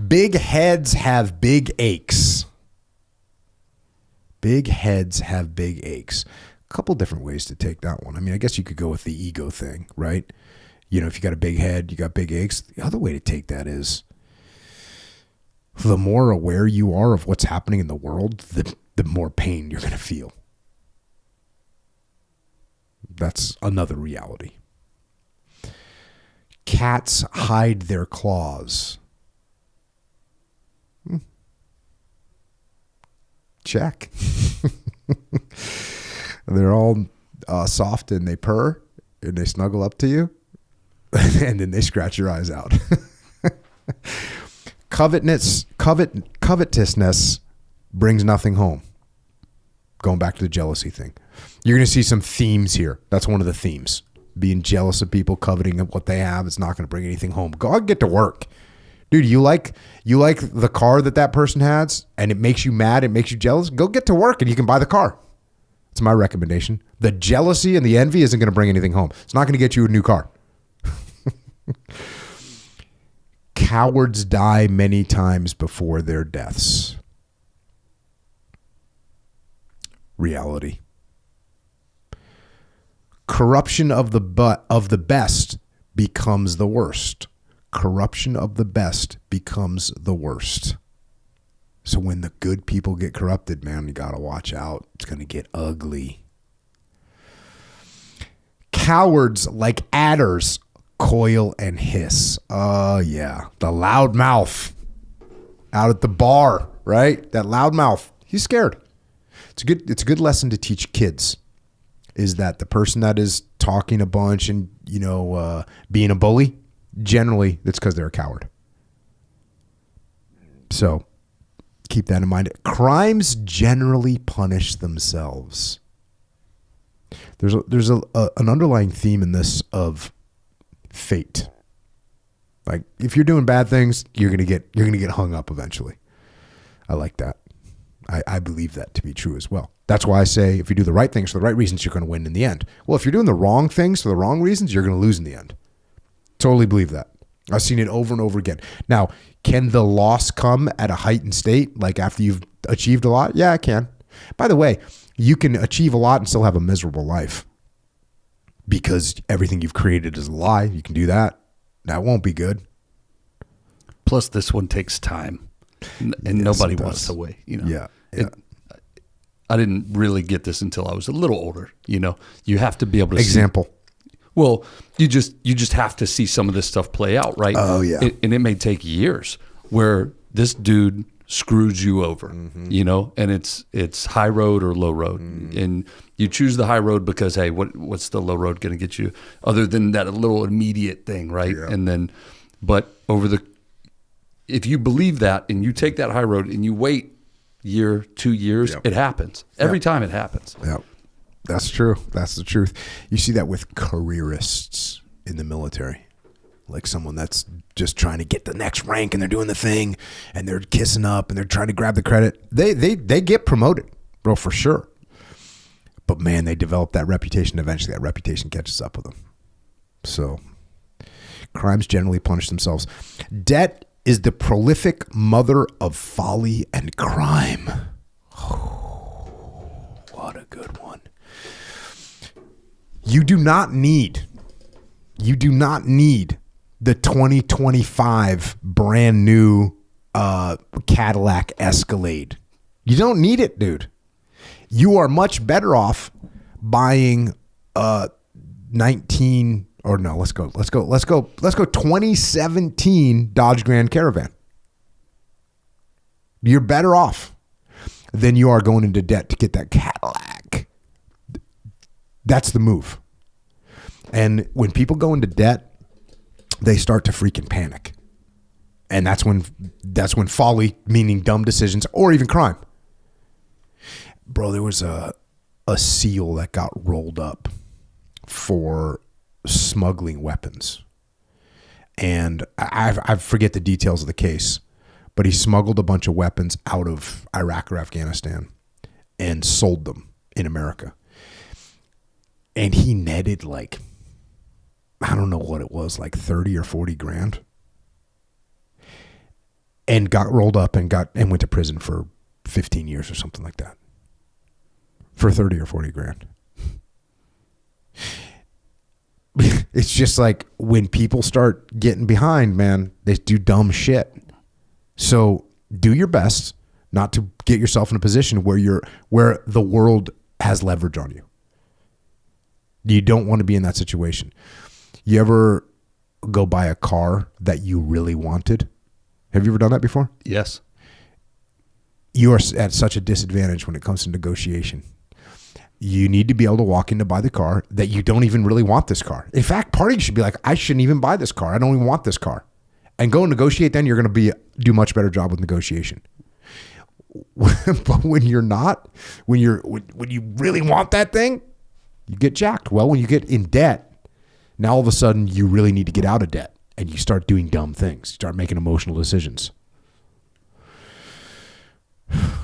Big heads have big aches. Big heads have big aches. A couple different ways to take that one. I mean, I guess you could go with the ego thing, right? You know, if you got a big head, you got big aches. The other way to take that is the more aware you are of what's happening in the world, the more pain you're going to feel. That's another reality. Cats hide their claws. Check. They're all soft and they purr and they snuggle up to you and then they scratch your eyes out. Covetousness brings nothing home. Going back to the jealousy thing. You're going to see some themes here. That's one of the themes. Being jealous of people, coveting what they have. It's not going to bring anything home. Go out and get to work. Dude, you like the car that person has and it makes you mad, it makes you jealous? Go get to work and you can buy the car. It's my recommendation. The jealousy and the envy isn't going to bring anything home. It's not going to get you a new car. Cowards die many times before their deaths. Reality. Corruption of the best becomes the worst. Corruption of the best becomes the worst. So when the good people get corrupted, man, you got to watch out. It's going to get ugly. Cowards like adders coil and hiss. Oh, yeah. The loud mouth out at the bar, right? That loud mouth. He's scared. It's a good lesson to teach kids, is that the person that is talking a bunch and, being a bully, generally it's because they're a coward. So keep that in mind. Crimes generally punish themselves. There's an underlying theme in this of fate. Like if you're doing bad things, you're gonna get hung up eventually. I like that. I believe that to be true as well. That's why I say if you do the right things for the right reasons, you're going to win in the end. Well, if you're doing the wrong things for the wrong reasons, you're going to lose in the end. Totally believe that. I've seen it over and over again. Now, can the loss come at a heightened state, like after you've achieved a lot? Yeah, it can. By the way, you can achieve a lot and still have a miserable life because everything you've created is a lie. You can do that. That won't be good. Plus, this one takes time. And yes, nobody wants to wait, Yeah. I didn't really get this until I was a little older. You have to be able to example. Well, you just have to see some of this stuff play out, right? Oh yeah. And it may take years where this dude screws you over, and it's high road or low road, and you choose the high road because hey, what's the low road going to get you other than that little immediate thing, right? Yeah. And then, but if you believe that and you take that high road and you wait year, 2 years, it happens. Every time it happens. Yeah, that's true. That's the truth. You see that with careerists in the military, like someone that's just trying to get the next rank and they're doing the thing and they're kissing up and they're trying to grab the credit. They get promoted, bro, for sure. But man, they develop that reputation. Eventually that reputation catches up with them. So crimes generally punish themselves. Debt is the prolific mother of folly and crime. Oh, what a good one. You do not need the 2025 brand new Cadillac Escalade. You don't need it, dude. You are much better off buying 2017 Dodge Grand Caravan. You're better off than you are going into debt to get that Cadillac. That's the move. And when people go into debt, they start to freaking panic. And that's when folly, meaning dumb decisions or even crime. Bro, there was a SEAL that got rolled up for smuggling weapons. And I forget the details of the case, but he smuggled a bunch of weapons out of Iraq or Afghanistan and sold them in America. And he netted like, I don't know what it was, like 30 or 40 grand. and got rolled up and went to prison for 15 years or something like that for 30 or 40 grand. It's just like when people start getting behind, man, they do dumb shit. So do your best not to get yourself in a position where the world has leverage on you. You don't want to be in that situation. You ever go buy a car that you really wanted? Have you ever done that before? Yes. You are at such a disadvantage when it comes to negotiation. You need to be able to walk in to buy the car that you don't even really want this car. In fact, part of you should be like, I shouldn't even buy this car. I don't even want this car. And go and negotiate, then you're going to do a much better job with negotiation. But when you're not, when you really want that thing, you get jacked. Well, when you get in debt, now all of a sudden you really need to get out of debt and you start doing dumb things. You start making emotional decisions.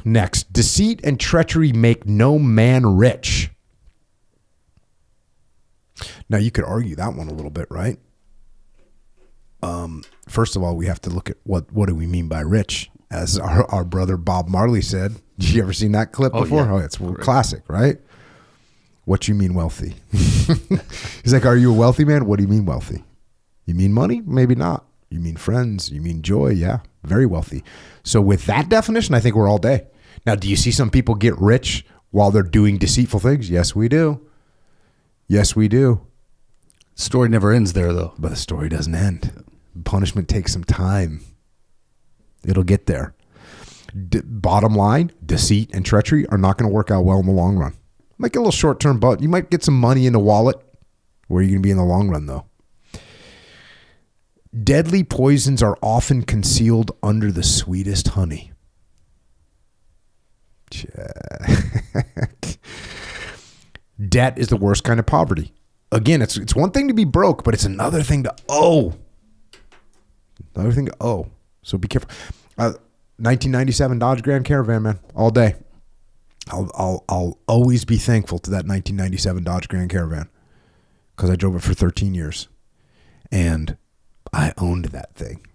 Next, deceit and treachery make no man rich. Now you could argue that one a little bit, right? First of all, we have to look at what do we mean by rich? As our brother Bob Marley said. Did you ever seen that clip before? Yeah. Oh, it's classic, right? What you mean wealthy? He's like, are you a wealthy man? What do you mean wealthy? You mean money? Maybe not. You mean friends? You mean joy? Yeah, very wealthy. So with that definition, I think we're all day. Now, do you see some people get rich while they're doing deceitful things? Yes, we do. Yes, we do. Story never ends there, though. But the story doesn't end. Punishment takes some time. It'll get there. Bottom line, deceit and treachery are not going to work out well in the long run. Might get a little short-term, but you might get some money in the wallet. Where are you going to be in the long run, though? Deadly poisons are often concealed under the sweetest honey. Check. Debt is the worst kind of poverty. Again, it's one thing to be broke, but it's another thing to owe. Another thing to owe. So be careful. 1997 Dodge Grand Caravan, man, all day. I'll always be thankful to that 1997 Dodge Grand Caravan because I drove it for 13 years, and I owned that thing.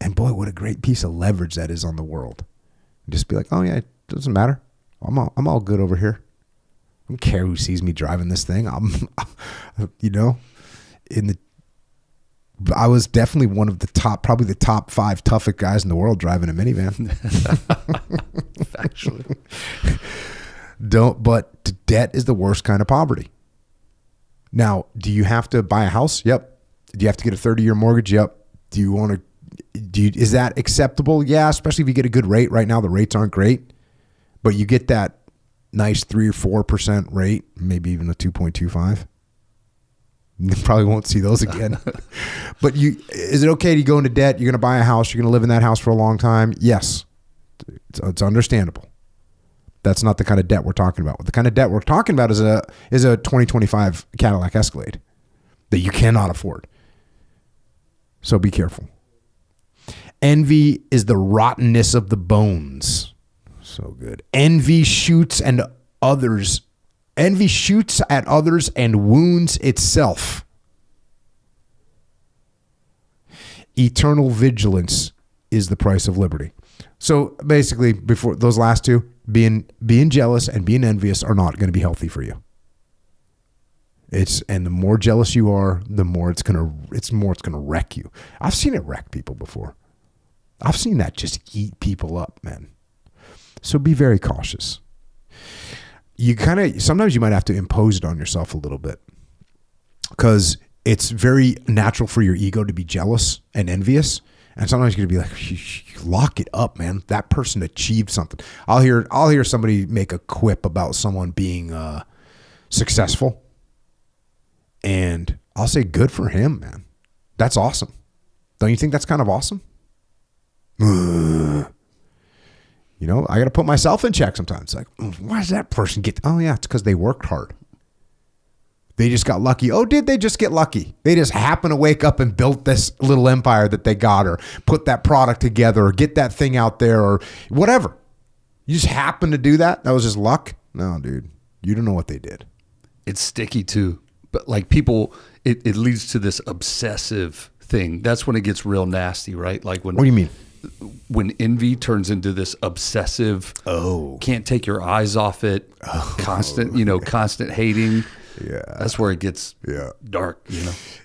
And boy, what a great piece of leverage that is on the world. Just be like, oh yeah, it doesn't matter. I'm all good over here. I don't care who sees me driving this thing. I was definitely one of the probably the top 5 toughest guys in the world driving a minivan. Actually. But debt is the worst kind of poverty. Now, do you have to buy a house? Yep. Do you have to get a 30-year mortgage? Yep. Is that acceptable? Yeah, especially if you get a good rate. Right now, the rates aren't great, but you get that nice 3 or 4% rate, maybe even a 2.25. You probably won't see those again. But is it okay to go into debt? You're going to buy a house. You're going to live in that house for a long time. Yes, it's understandable. That's not the kind of debt we're talking about. The kind of debt we're talking about is a 2025 Cadillac Escalade that you cannot afford. So be careful. Envy is the rottenness of the bones. So good. Envy shoots at others and wounds itself. Eternal vigilance is the price of liberty. So basically, before those last two, being jealous and being envious are not going to be healthy for you. And the more jealous you are, the more it's gonna wreck you. I've seen it wreck people before. I've seen that just eat people up, man. So be very cautious. Sometimes you might have to impose it on yourself a little bit because it's very natural for your ego to be jealous and envious. And sometimes you're going to be like, lock it up, man. That person achieved something. I'll hear somebody make a quip about someone being successful. And I'll say, good for him, man. That's awesome. Don't you think that's kind of awesome? I got to put myself in check sometimes. Like, why does that person get? Oh, yeah, it's because they worked hard. They just got lucky. Oh, did they just get lucky? They just happen to wake up and built this little empire that they got, or put that product together, or get that thing out there, or whatever. You just happen to do that? That was just luck? No, dude. You don't know what they did. It's sticky, too. But like people, it leads to this obsessive thing. That's when it gets real nasty, right? Like when. What do you mean? when envy turns into this obsessive, can't take your eyes off it, constant hating. Yeah. That's where it gets dark,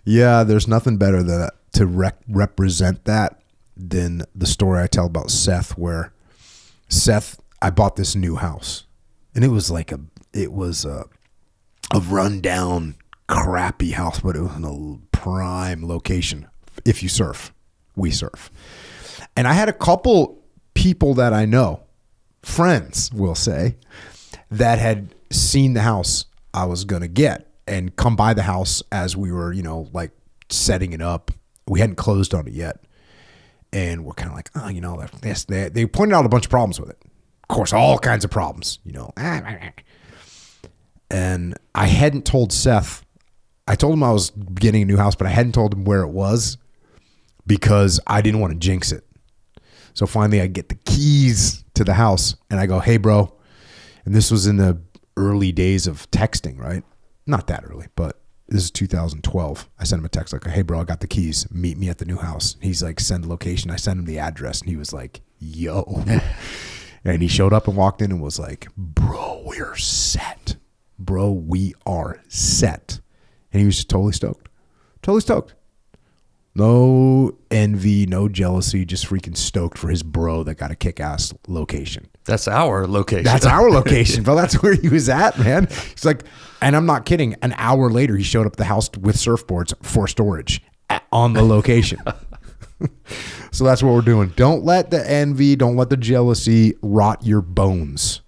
Yeah, there's nothing better than to represent that than the story I tell about Seth, where I bought this new house, and it was a rundown, crappy house, but it was in a prime location. If you surf, we surf. And I had a couple people that I know, friends, we'll say, that had seen the house I was going to get and come by the house as we were, like setting it up. We hadn't closed on it yet. And we're kind of like, they pointed out a bunch of problems with it. Of course, all kinds of problems, And I hadn't told Seth. I told him I was getting a new house, but I hadn't told him where it was because I didn't want to jinx it. So finally I get the keys to the house and I go, hey, bro. And this was in the early days of texting, right? Not that early, but this is 2012. I sent him a text like, hey, bro, I got the keys. Meet me at the new house. He's like, send the location. I sent him the address and he was like, yo. And he showed up and walked in and was like, bro, we're set. Bro, we are set. And he was just totally stoked. Totally stoked. No envy, no jealousy, just freaking stoked for his bro that got a kick-ass location. That's our location. That's our location, bro. That's where he was at, man. He's like, and I'm not kidding, an hour later, he showed up at the house with surfboards for storage on the location. So that's what we're doing. Don't let the envy, don't let the jealousy rot your bones.